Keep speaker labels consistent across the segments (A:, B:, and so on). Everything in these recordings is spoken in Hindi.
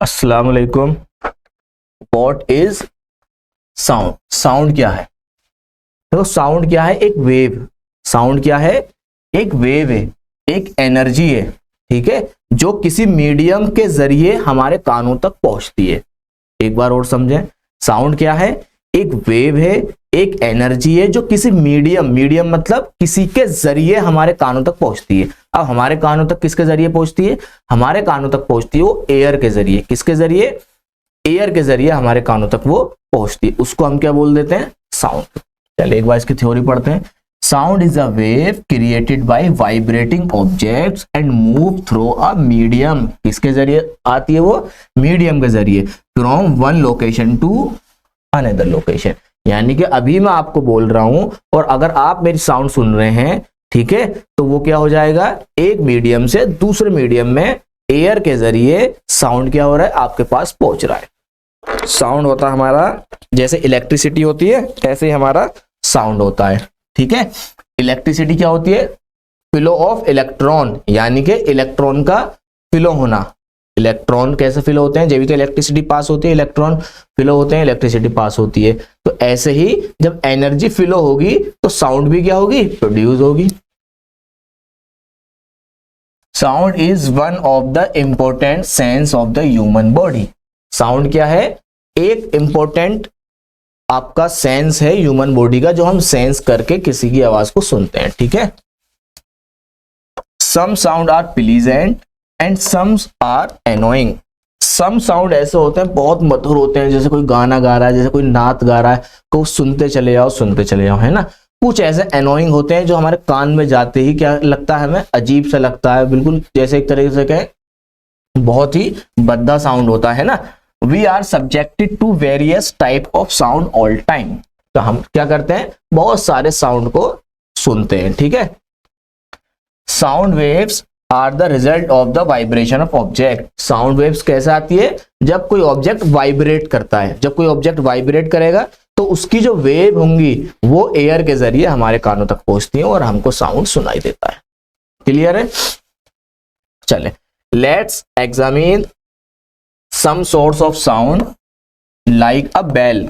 A: अस्सलाम वालेकुम। What is sound? साउंड क्या है? देखो साउंड क्या है? एक वेव। साउंड क्या है? एक वेव है, एक एनर्जी है, ठीक है, जो किसी मीडियम के जरिए हमारे कानों तक पहुंचती है। एक बार और समझें, साउंड क्या है? एक वेव है, एक एनर्जी है जो किसी मीडियम मतलब किसी के जरिए हमारे कानों तक पहुंचती है। अब हमारे कानों तक किसके जरिए पहुंचती है? हमारे कानों तक पहुंचती है वो एयर के जरिए। किसके जरिए? एयर के जरिए हमारे कानों तक वो पहुंचती है। उसको हम क्या बोल देते हैं? साउंड। चलिए एक बार इसकी थ्योरी पढ़ते हैं। Sound is a wave created by vibrating objects and move through a medium. किसके जरिए आती है वो? मीडियम के जरिए। From one location to another location. यानी कि अभी मैं आपको बोल रहा हूं और अगर आप मेरी साउंड सुन रहे हैं, ठीक है, तो वो क्या हो जाएगा? एक मीडियम से दूसरे मीडियम में एयर के जरिए साउंड क्या हो रहा है? आपके पास पहुंच रहा है। साउंड होता है हमारा, जैसे इलेक्ट्रिसिटी होती है ऐसे ही हमारा साउंड होता है, ठीक है। इलेक्ट्रिसिटी क्या होती है? फ्लो ऑफ इलेक्ट्रॉन, यानी कि इलेक्ट्रॉन का फ्लो होना। इलेक्ट्रॉन कैसे फ्लो होते हैं? जब भी तो इलेक्ट्रिसिटी पास होती है, इलेक्ट्रॉन फ्लो होते हैं, इलेक्ट्रिसिटी पास होती है। तो ऐसे ही जब एनर्जी फ्लो होगी तो साउंड भी क्या होगी? प्रोड्यूस होगी। Sound is one of the important sense of the human body. Sound क्या है? एक इंपॉर्टेंट आपका सेंस है ह्यूमन बॉडी का, जो हम सेंस करके किसी की आवाज को सुनते हैं, ठीक है। Some sound are pleasant and some are annoying. Some sound ऐसे होते हैं बहुत मधुर होते हैं, जैसे कोई गाना गा रहा है, जैसे कोई नात गा रहा है, को सुनते चले जाओ, है ना। कुछ ऐसे एनोइंग होते हैं जो हमारे कान में जाते ही क्या लगता है? हमें अजीब सा लगता है, बिल्कुल जैसे एक तरीके से कहें बहुत ही भद्दा साउंड होता है ना। We are subjected to various type of sound all time. तो हम क्या करते हैं? बहुत सारे साउंड को सुनते हैं, ठीक है। Sound waves are the result of the vibration of object. Sound waves कैसे आती है? जब कोई ऑब्जेक्ट वाइब्रेट करता है। जब कोई ऑब्जेक्ट वाइब्रेट करेगा तो उसकी जो वेव होंगी वो एयर के जरिए हमारे कानों तक पहुंचती है और हमको साउंड सुनाई देता है। क्लियर है? चले let's examine some source of sound like a bell.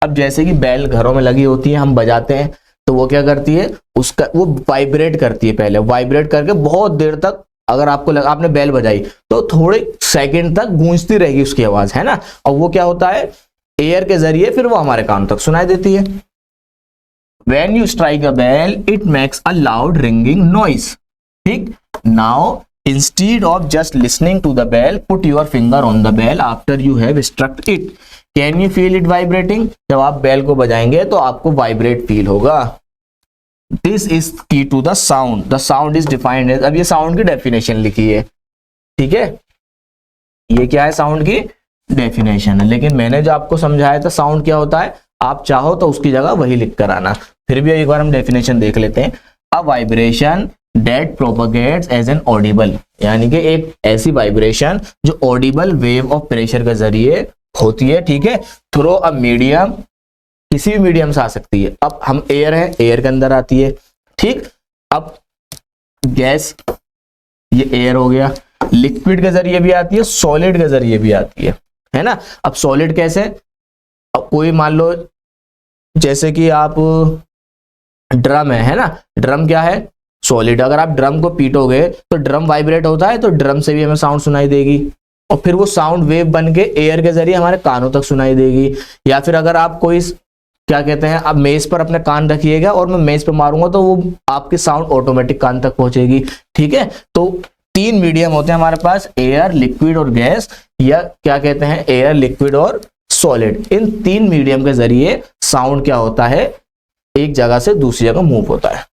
A: अब जैसे कि बेल घरों में लगी होती है, हम बजाते हैं तो वो क्या करती है? उसका वो वाइब्रेट करती है। पहले वाइब्रेट करके बहुत देर तक, अगर आपको लगा आपने बेल बजाई तो थोड़े सेकंड तक गूंजती रहेगी उसकी आवाज, है ना। और वो क्या होता है? एयर के जरिए फिर वो हमारे कान तक सुनाई देती है। When you strike a bell, it makes a loud ringing noise. ठीक? Now, instead of just listening to the bell, put your finger on the bell after you have struck it. Can you feel it vibrating? जब आप बेल को बजाएंगे तो आपको वाइब्रेट फील होगा। This is key to the sound. The sound is defined as, अब ये साउंड की डेफिनेशन लिखी है, ठीक है। ये क्या है? साउंड की डेफिनेशन है। लेकिन मैंने जो आपको समझाया था साउंड क्या होता है, आप चाहो तो उसकी जगह वही लिख कर आना। फिर भी एक बार हम डेफिनेशन देख लेते हैं। A vibration that propagates as an audible, यानी कि एक ऐसी वाइब्रेशन जो ऑडिबल वेव ऑफ प्रेशर के जरिए होती है, ठीक है, थ्रू अ मीडियम। किसी भी मीडियम से आ सकती है। अब हम एयर है, एयर के अंदर आती है, ठीक। अब गैस, ये एयर हो गया। लिक्विड के जरिए भी आती है, सॉलिड के जरिए भी आती है ना। अब सॉलिड कैसे? अब कोई मान लो जैसे कि आप ड्रम है ना, ड्रम क्या है? सॉलिड। अगर आप ड्रम को पीटोगे तो ड्रम वाइब्रेट होता है, तो ड्रम से भी हमें साउंड सुनाई देगी और फिर वो साउंड वेव बन के एयर के जरिए हमारे कानों तक सुनाई देगी। या फिर अगर आप कोई क्या कहते हैं, आप मेज पर अपने कान रखिएगा और मैं मेज पर मारूंगा तो वो आपकी साउंड ऑटोमेटिक कान तक पहुंचेगी, ठीक है। तो तीन मीडियम होते हैं हमारे पास, एयर, लिक्विड और गैस, या क्या कहते हैं, एयर, लिक्विड और सॉलिड। इन तीन मीडियम के जरिए साउंड क्या होता है? एक जगह से दूसरी जगह मूव होता है।